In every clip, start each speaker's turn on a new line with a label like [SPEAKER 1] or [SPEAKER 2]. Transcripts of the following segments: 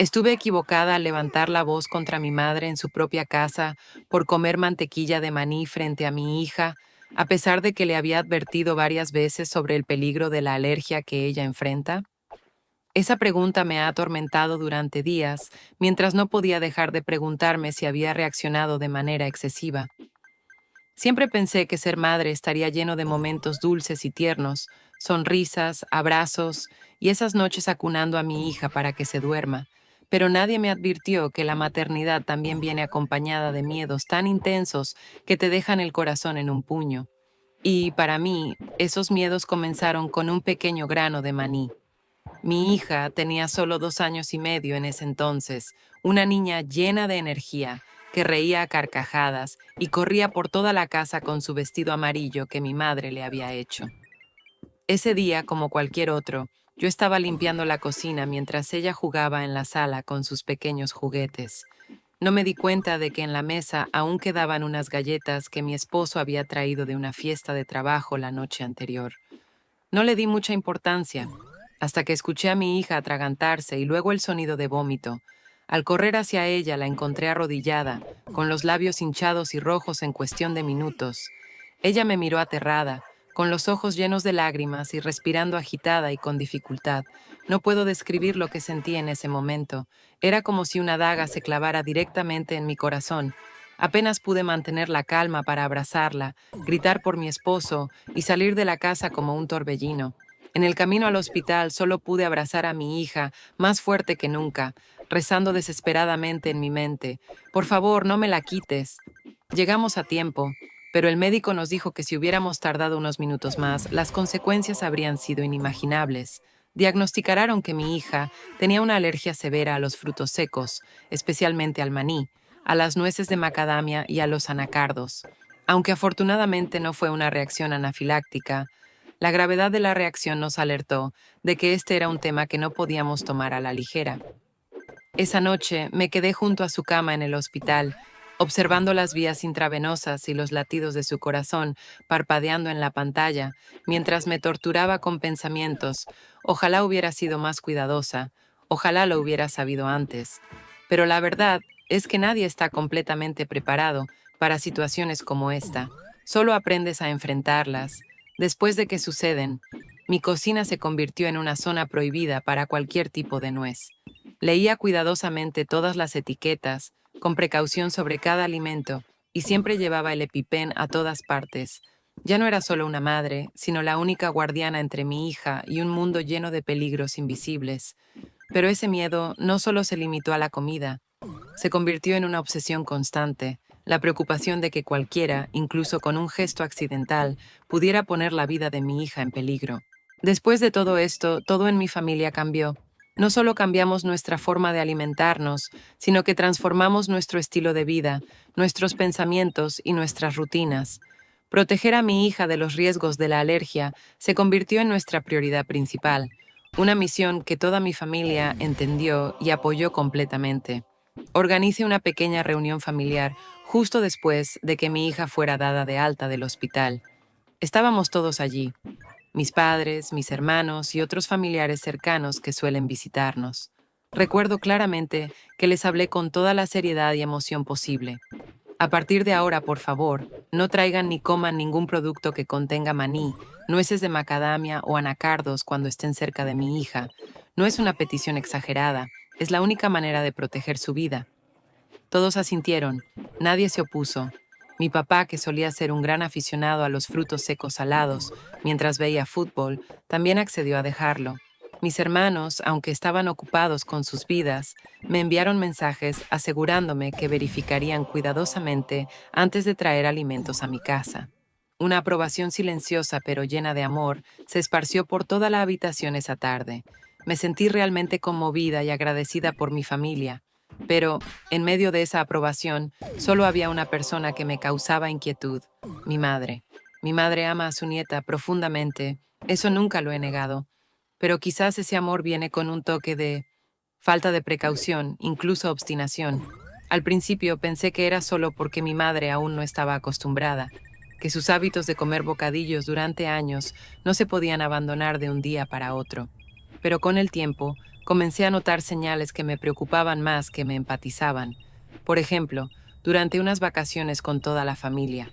[SPEAKER 1] Estuve equivocada al levantar la voz contra mi madre en su propia casa por comer mantequilla de maní frente a mi hija, a pesar de que le había advertido varias veces sobre el peligro de la alergia que ella enfrenta. Esa pregunta me ha atormentado durante días, mientras no podía dejar de preguntarme si había reaccionado de manera excesiva. Siempre pensé que ser madre estaría lleno de momentos dulces y tiernos, sonrisas, abrazos y esas noches acunando a mi hija para que se duerma, pero nadie me advirtió que la maternidad también viene acompañada de miedos tan intensos que te dejan el corazón en un puño. Y para mí, esos miedos comenzaron con un pequeño grano de maní. Mi hija tenía solo 2 años y medio en ese entonces, una niña llena de energía, que reía a carcajadas y corría por toda la casa con su vestido amarillo que mi madre le había hecho. Ese día, como cualquier otro, yo estaba limpiando la cocina mientras ella jugaba en la sala con sus pequeños juguetes. No me di cuenta de que en la mesa aún quedaban unas galletas que mi esposo había traído de una fiesta de trabajo la noche anterior. No le di mucha importancia, hasta que escuché a mi hija atragantarse y luego el sonido de vómito. Al correr hacia ella la encontré arrodillada, con los labios hinchados y rojos en cuestión de minutos. Ella me miró aterrada, con los ojos llenos de lágrimas y respirando agitada y con dificultad. No puedo describir lo que sentí en ese momento. Era como si una daga se clavara directamente en mi corazón. Apenas pude mantener la calma para abrazarla, gritar por mi esposo y salir de la casa como un torbellino. En el camino al hospital solo pude abrazar a mi hija, más fuerte que nunca, rezando desesperadamente en mi mente: por favor, no me la quites. Llegamos a tiempo, pero el médico nos dijo que si hubiéramos tardado unos minutos más, las consecuencias habrían sido inimaginables. Diagnosticaron que mi hija tenía una alergia severa a los frutos secos, especialmente al maní, a las nueces de macadamia y a los anacardos. Aunque afortunadamente no fue una reacción anafiláctica, la gravedad de la reacción nos alertó de que este era un tema que no podíamos tomar a la ligera. Esa noche me quedé junto a su cama en el hospital, observando las vías intravenosas y los latidos de su corazón parpadeando en la pantalla, mientras me torturaba con pensamientos: ojalá hubiera sido más cuidadosa, ojalá lo hubiera sabido antes. Pero la verdad es que nadie está completamente preparado para situaciones como esta. Solo aprendes a enfrentarlas. Después de que suceden, mi cocina se convirtió en una zona prohibida para cualquier tipo de nuez. Leía cuidadosamente todas las etiquetas, con precaución sobre cada alimento, y siempre llevaba el EpiPen a todas partes. Ya no era solo una madre, sino la única guardiana entre mi hija y un mundo lleno de peligros invisibles. Pero ese miedo no solo se limitó a la comida, se convirtió en una obsesión constante, la preocupación de que cualquiera, incluso con un gesto accidental, pudiera poner la vida de mi hija en peligro. Después de todo esto, todo en mi familia cambió. No solo cambiamos nuestra forma de alimentarnos, sino que transformamos nuestro estilo de vida, nuestros pensamientos y nuestras rutinas. Proteger a mi hija de los riesgos de la alergia se convirtió en nuestra prioridad principal, una misión que toda mi familia entendió y apoyó completamente. Organice una pequeña reunión familiar justo después de que mi hija fuera dada de alta del hospital. Estábamos todos allí, mis padres, mis hermanos y otros familiares cercanos que suelen visitarnos. Recuerdo claramente que les hablé con toda la seriedad y emoción posible. A partir de ahora, por favor, no traigan ni coman ningún producto que contenga maní, nueces de macadamia o anacardos cuando estén cerca de mi hija. No es una petición exagerada, es la única manera de proteger su vida. Todos asintieron, nadie se opuso. Mi papá, que solía ser un gran aficionado a los frutos secos salados mientras veía fútbol, también accedió a dejarlo. Mis hermanos, aunque estaban ocupados con sus vidas, me enviaron mensajes asegurándome que verificarían cuidadosamente antes de traer alimentos a mi casa. Una aprobación silenciosa pero llena de amor se esparció por toda la habitación esa tarde. Me sentí realmente conmovida y agradecida por mi familia. Pero, en medio de esa aprobación, solo había una persona que me causaba inquietud: mi madre. Mi madre ama a su nieta profundamente, eso nunca lo he negado, pero quizás ese amor viene con un toque de falta de precaución, incluso obstinación. Al principio pensé que era solo porque mi madre aún no estaba acostumbrada, que sus hábitos de comer bocadillos durante años no se podían abandonar de un día para otro. Pero con el tiempo, Comencé a notar señales que me preocupaban más que me empatizaban. Por ejemplo, durante unas vacaciones con toda la familia.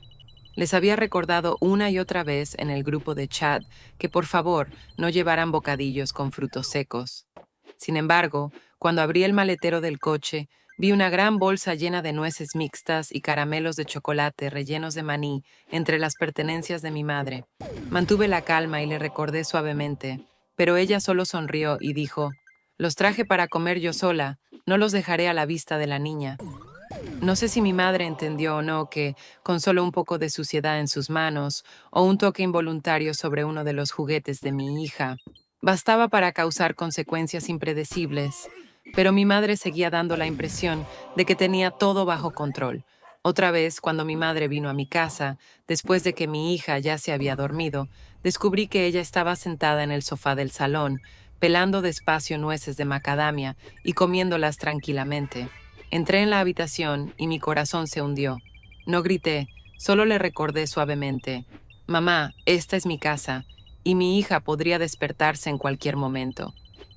[SPEAKER 1] Les había recordado una y otra vez en el grupo de chat que por favor no llevaran bocadillos con frutos secos. Sin embargo, cuando abrí el maletero del coche, vi una gran bolsa llena de nueces mixtas y caramelos de chocolate rellenos de maní entre las pertenencias de mi madre. Mantuve la calma y le recordé suavemente, pero ella solo sonrió y dijo: «Los traje para comer yo sola, no los dejaré a la vista de la niña». No sé si mi madre entendió o no que, con solo un poco de suciedad en sus manos o un toque involuntario sobre uno de los juguetes de mi hija, bastaba para causar consecuencias impredecibles, pero mi madre seguía dando la impresión de que tenía todo bajo control. Otra vez, cuando mi madre vino a mi casa, después de que mi hija ya se había dormido, descubrí que ella estaba sentada en el sofá del salón, pelando despacio nueces de macadamia y comiéndolas tranquilamente. Entré en la habitación y mi corazón se hundió. No grité, solo le recordé suavemente: «Mamá, esta es mi casa, y mi hija podría despertarse en cualquier momento».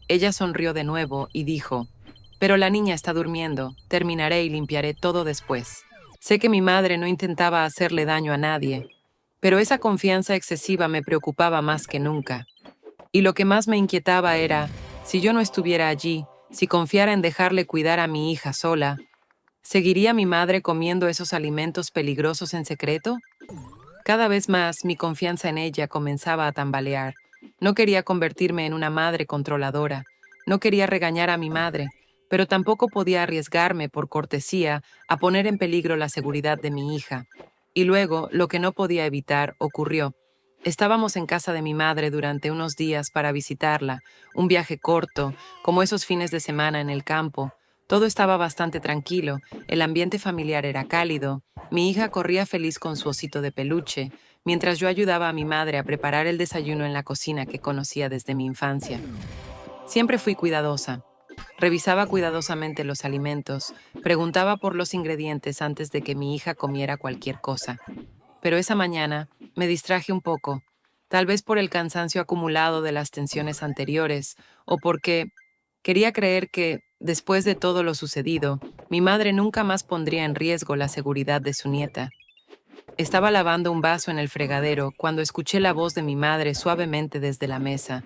[SPEAKER 1] Ella sonrió de nuevo y dijo: «Pero la niña está durmiendo, terminaré y limpiaré todo después». Sé que mi madre no intentaba hacerle daño a nadie, pero esa confianza excesiva me preocupaba más que nunca. Y lo que más me inquietaba era, si yo no estuviera allí, si confiara en dejarle cuidar a mi hija sola, ¿seguiría mi madre comiendo esos alimentos peligrosos en secreto? Cada vez más mi confianza en ella comenzaba a tambalear. No quería convertirme en una madre controladora. No quería regañar a mi madre, pero tampoco podía arriesgarme por cortesía a poner en peligro la seguridad de mi hija. Y luego, lo que no podía evitar ocurrió. Estábamos en casa de mi madre durante unos días para visitarla, un viaje corto, como esos fines de semana en el campo. Todo estaba bastante tranquilo, el ambiente familiar era cálido, mi hija corría feliz con su osito de peluche, mientras yo ayudaba a mi madre a preparar el desayuno en la cocina que conocía desde mi infancia. Siempre fui cuidadosa. Revisaba cuidadosamente los alimentos, preguntaba por los ingredientes antes de que mi hija comiera cualquier cosa. Pero esa mañana me distraje un poco, tal vez por el cansancio acumulado de las tensiones anteriores, o porque quería creer que, después de todo lo sucedido, mi madre nunca más pondría en riesgo la seguridad de su nieta. Estaba lavando un vaso en el fregadero cuando escuché la voz de mi madre suavemente desde la mesa.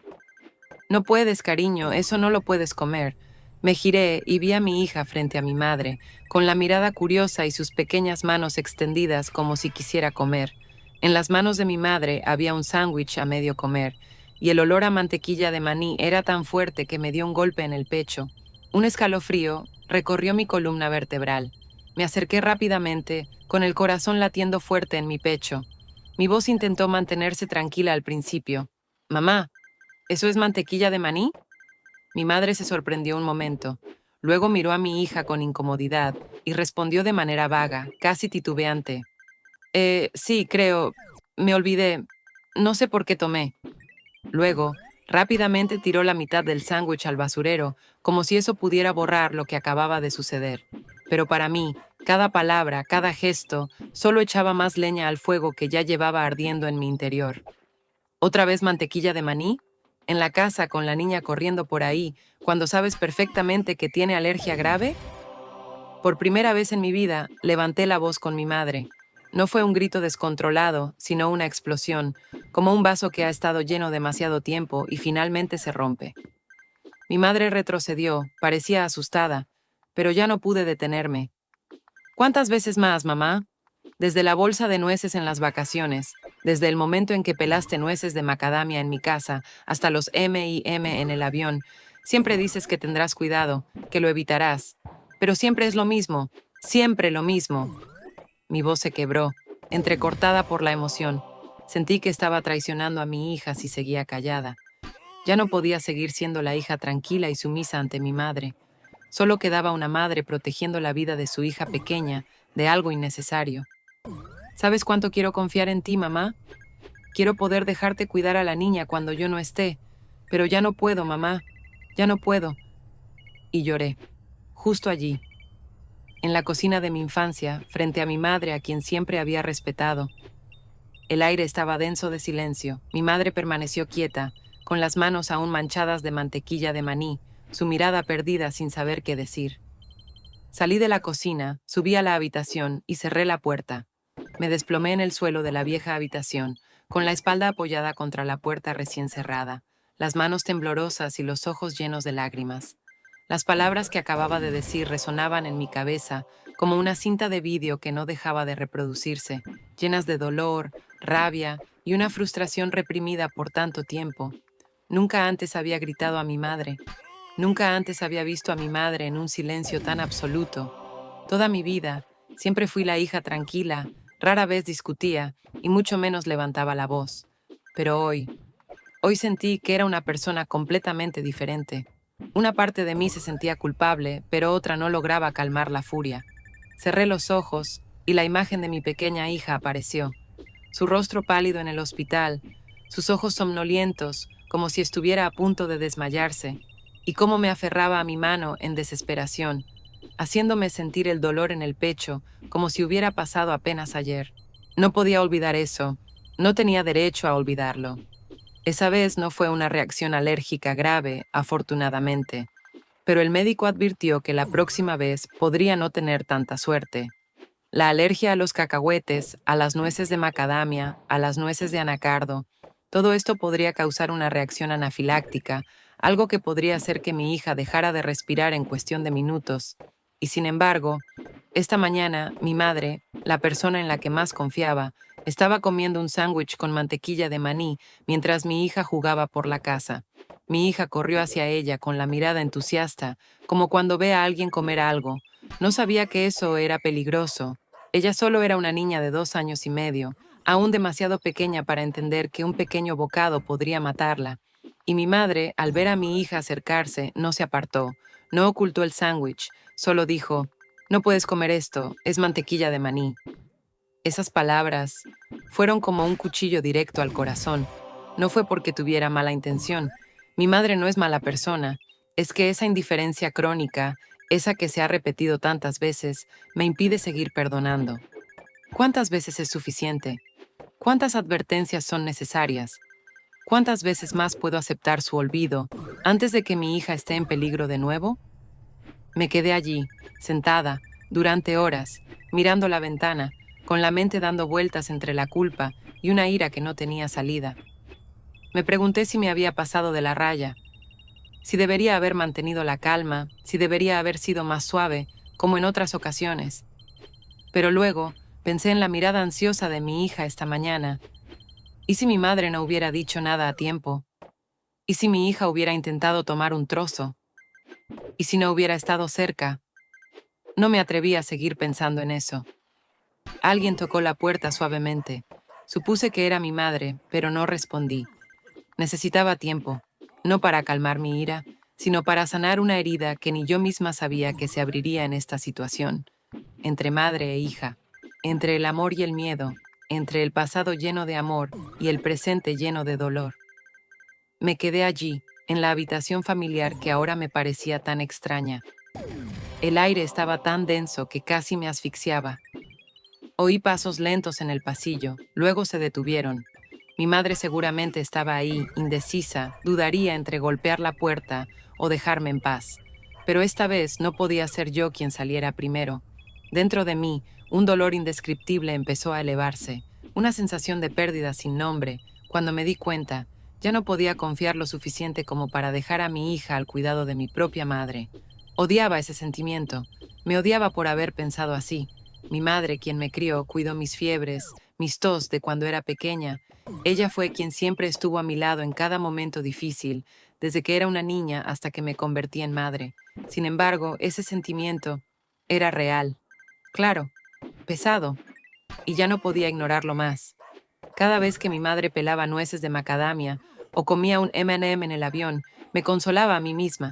[SPEAKER 1] «No puedes, cariño, eso no lo puedes comer». Me giré y vi a mi hija frente a mi madre, con la mirada curiosa y sus pequeñas manos extendidas como si quisiera comer. En las manos de mi madre había un sándwich a medio comer, y el olor a mantequilla de maní era tan fuerte que me dio un golpe en el pecho. Un escalofrío recorrió mi columna vertebral. Me acerqué rápidamente, con el corazón latiendo fuerte en mi pecho. Mi voz intentó mantenerse tranquila al principio. «Mamá, ¿eso es mantequilla de maní?». Mi madre se sorprendió un momento. Luego miró a mi hija con incomodidad y respondió de manera vaga, casi titubeante: Sí, creo. Me olvidé. No sé por qué tomé». Luego, rápidamente tiró la mitad del sándwich al basurero, como si eso pudiera borrar lo que acababa de suceder. Pero para mí, cada palabra, cada gesto, solo echaba más leña al fuego que ya llevaba ardiendo en mi interior. ¿Otra vez mantequilla de maní? ¿En la casa con la niña corriendo por ahí, cuando sabes perfectamente que tiene alergia grave? Por primera vez en mi vida, levanté la voz con mi madre. No fue un grito descontrolado, sino una explosión, como un vaso que ha estado lleno demasiado tiempo y finalmente se rompe. Mi madre retrocedió, parecía asustada, pero ya no pude detenerme. «¿Cuántas veces más, mamá? Desde la bolsa de nueces en las vacaciones, desde el momento en que pelaste nueces de macadamia en mi casa, hasta los M&M en el avión, siempre dices que tendrás cuidado, que lo evitarás. Pero siempre es lo mismo, siempre lo mismo». Mi voz se quebró, entrecortada por la emoción. Sentí que estaba traicionando a mi hija si seguía callada. Ya no podía seguir siendo la hija tranquila y sumisa ante mi madre. Solo quedaba una madre protegiendo la vida de su hija pequeña de algo innecesario. ¿Sabes cuánto quiero confiar en ti, mamá? Quiero poder dejarte cuidar a la niña cuando yo no esté, pero ya no puedo, mamá, ya no puedo. Y lloré, justo allí, en la cocina de mi infancia, frente a mi madre a quien siempre había respetado. El aire estaba denso de silencio. Mi madre permaneció quieta, con las manos aún manchadas de mantequilla de maní, su mirada perdida sin saber qué decir. Salí de la cocina, subí a la habitación y cerré la puerta. Me desplomé en el suelo de la vieja habitación, con la espalda apoyada contra la puerta recién cerrada, las manos temblorosas y los ojos llenos de lágrimas. Las palabras que acababa de decir resonaban en mi cabeza como una cinta de vídeo que no dejaba de reproducirse, llenas de dolor, rabia y una frustración reprimida por tanto tiempo. Nunca antes había gritado a mi madre. Nunca antes había visto a mi madre en un silencio tan absoluto. Toda mi vida, siempre fui la hija tranquila, rara vez discutía y mucho menos levantaba la voz. Pero hoy sentí que era una persona completamente diferente. Una parte de mí se sentía culpable, pero otra no lograba calmar la furia. Cerré los ojos y la imagen de mi pequeña hija apareció. Su rostro pálido en el hospital, sus ojos somnolientos, como si estuviera a punto de desmayarse, y cómo me aferraba a mi mano en desesperación, haciéndome sentir el dolor en el pecho, como si hubiera pasado apenas ayer. No podía olvidar eso, no tenía derecho a olvidarlo. Esa vez no fue una reacción alérgica grave, afortunadamente, pero el médico advirtió que la próxima vez podría no tener tanta suerte. La alergia a los cacahuetes, a las nueces de macadamia, a las nueces de anacardo, todo esto podría causar una reacción anafiláctica, algo que podría hacer que mi hija dejara de respirar en cuestión de minutos. Y sin embargo, esta mañana, mi madre, la persona en la que más confiaba, estaba comiendo un sándwich con mantequilla de maní mientras mi hija jugaba por la casa. Mi hija corrió hacia ella con la mirada entusiasta, como cuando ve a alguien comer algo. No sabía que eso era peligroso. Ella solo era una niña de 2 años y medio, aún demasiado pequeña para entender que un pequeño bocado podría matarla. Y mi madre, al ver a mi hija acercarse, no se apartó, no ocultó el sándwich, solo dijo: "No puedes comer esto, es mantequilla de maní". Esas palabras fueron como un cuchillo directo al corazón. No fue porque tuviera mala intención. Mi madre no es mala persona. Es que esa indiferencia crónica, esa que se ha repetido tantas veces, me impide seguir perdonando. ¿Cuántas veces es suficiente? ¿Cuántas advertencias son necesarias? ¿Cuántas veces más puedo aceptar su olvido antes de que mi hija esté en peligro de nuevo? Me quedé allí, sentada, durante horas, mirando la ventana, con la mente dando vueltas entre la culpa y una ira que no tenía salida. Me pregunté si me había pasado de la raya, si debería haber mantenido la calma, si debería haber sido más suave, como en otras ocasiones. Pero luego pensé en la mirada ansiosa de mi hija esta mañana. ¿Y si mi madre no hubiera dicho nada a tiempo? ¿Y si mi hija hubiera intentado tomar un trozo? ¿Y si no hubiera estado cerca? No me atreví a seguir pensando en eso. Alguien tocó la puerta suavemente. Supuse que era mi madre, pero no respondí. Necesitaba tiempo, no para calmar mi ira, sino para sanar una herida que ni yo misma sabía que se abriría en esta situación, entre madre e hija, entre el amor y el miedo, entre el pasado lleno de amor y el presente lleno de dolor. Me quedé allí, en la habitación familiar que ahora me parecía tan extraña. El aire estaba tan denso que casi me asfixiaba. Oí pasos lentos en el pasillo, luego se detuvieron. Mi madre seguramente estaba ahí, indecisa, dudaría entre golpear la puerta o dejarme en paz. Pero esta vez no podía ser yo quien saliera primero. Dentro de mí, un dolor indescriptible empezó a elevarse, una sensación de pérdida sin nombre. Cuando me di cuenta, ya no podía confiar lo suficiente como para dejar a mi hija al cuidado de mi propia madre. Odiaba ese sentimiento, me odiaba por haber pensado así. Mi madre, quien me crió, cuidó mis fiebres, mis tos de cuando era pequeña. Ella fue quien siempre estuvo a mi lado en cada momento difícil, desde que era una niña hasta que me convertí en madre. Sin embargo, ese sentimiento era real. Claro, pesado, y ya no podía ignorarlo más. Cada vez que mi madre pelaba nueces de macadamia o comía un M&M en el avión, me consolaba a mí misma.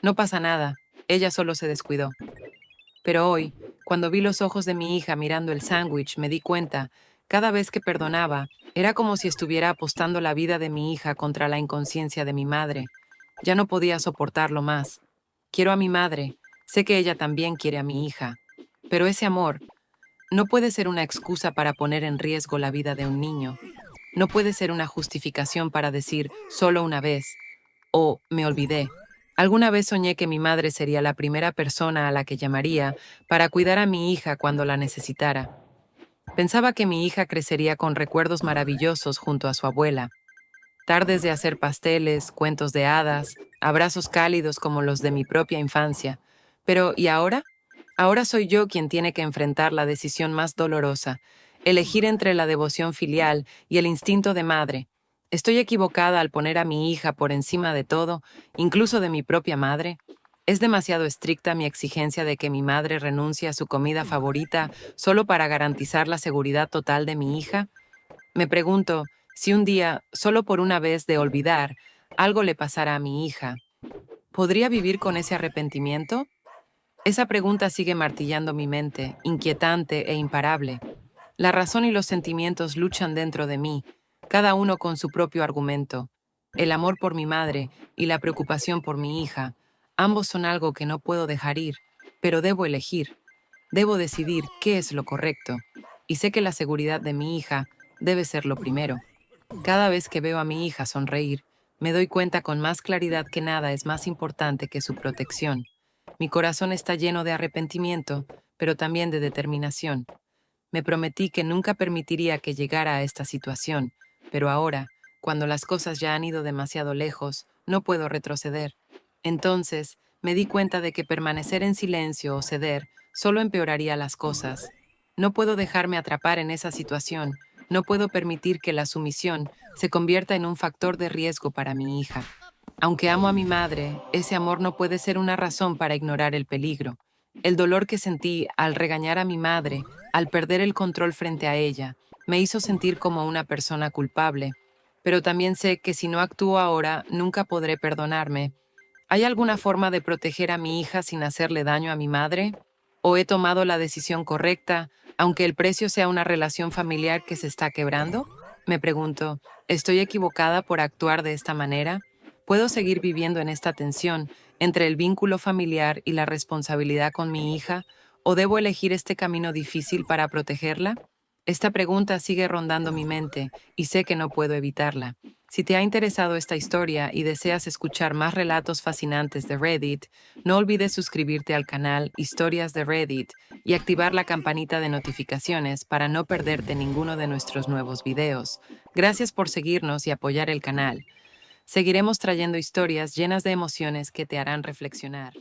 [SPEAKER 1] No pasa nada, ella solo se descuidó. Pero hoy, cuando vi los ojos de mi hija mirando el sándwich, me di cuenta, cada vez que perdonaba, era como si estuviera apostando la vida de mi hija contra la inconsciencia de mi madre. Ya no podía soportarlo más. Quiero a mi madre, sé que ella también quiere a mi hija. Pero ese amor no puede ser una excusa para poner en riesgo la vida de un niño. No puede ser una justificación para decir solo una vez o me olvidé. Alguna vez soñé que mi madre sería la primera persona a la que llamaría para cuidar a mi hija cuando la necesitara. Pensaba que mi hija crecería con recuerdos maravillosos junto a su abuela, tardes de hacer pasteles, cuentos de hadas, abrazos cálidos como los de mi propia infancia. Pero, ¿y ahora? Ahora soy yo quien tiene que enfrentar la decisión más dolorosa, elegir entre la devoción filial y el instinto de madre. ¿Estoy equivocada al poner a mi hija por encima de todo, incluso de mi propia madre? ¿Es demasiado estricta mi exigencia de que mi madre renuncie a su comida favorita solo para garantizar la seguridad total de mi hija? Me pregunto si un día, solo por una vez de olvidar, algo le pasara a mi hija, ¿podría vivir con ese arrepentimiento? Esa pregunta sigue martillando mi mente, inquietante e imparable. La razón y los sentimientos luchan dentro de mí, cada uno con su propio argumento. El amor por mi madre y la preocupación por mi hija, ambos son algo que no puedo dejar ir, pero debo elegir. Debo decidir qué es lo correcto. Y sé que la seguridad de mi hija debe ser lo primero. Cada vez que veo a mi hija sonreír, me doy cuenta con más claridad que nada es más importante que su protección. Mi corazón está lleno de arrepentimiento, pero también de determinación. Me prometí que nunca permitiría que llegara a esta situación, pero ahora, cuando las cosas ya han ido demasiado lejos, no puedo retroceder. Entonces, me di cuenta de que permanecer en silencio o ceder solo empeoraría las cosas. No puedo dejarme atrapar en esa situación, no puedo permitir que la sumisión se convierta en un factor de riesgo para mi hija. Aunque amo a mi madre, ese amor no puede ser una razón para ignorar el peligro. El dolor que sentí al regañar a mi madre, al perder el control frente a ella, me hizo sentir como una persona culpable. Pero también sé que si no actúo ahora, nunca podré perdonarme. ¿Hay alguna forma de proteger a mi hija sin hacerle daño a mi madre? ¿O he tomado la decisión correcta, aunque el precio sea una relación familiar que se está quebrando? Me pregunto, ¿estoy equivocada por actuar de esta manera? ¿Puedo seguir viviendo en esta tensión entre el vínculo familiar y la responsabilidad con mi hija? ¿O debo elegir este camino difícil para protegerla? Esta pregunta sigue rondando mi mente y sé que no puedo evitarla. Si te ha interesado esta historia y deseas escuchar más relatos fascinantes de Reddit, no olvides suscribirte al canal Historias de Reddit y activar la campanita de notificaciones para no perderte ninguno de nuestros nuevos videos. Gracias por seguirnos y apoyar el canal. Seguiremos trayendo historias llenas de emociones que te harán reflexionar.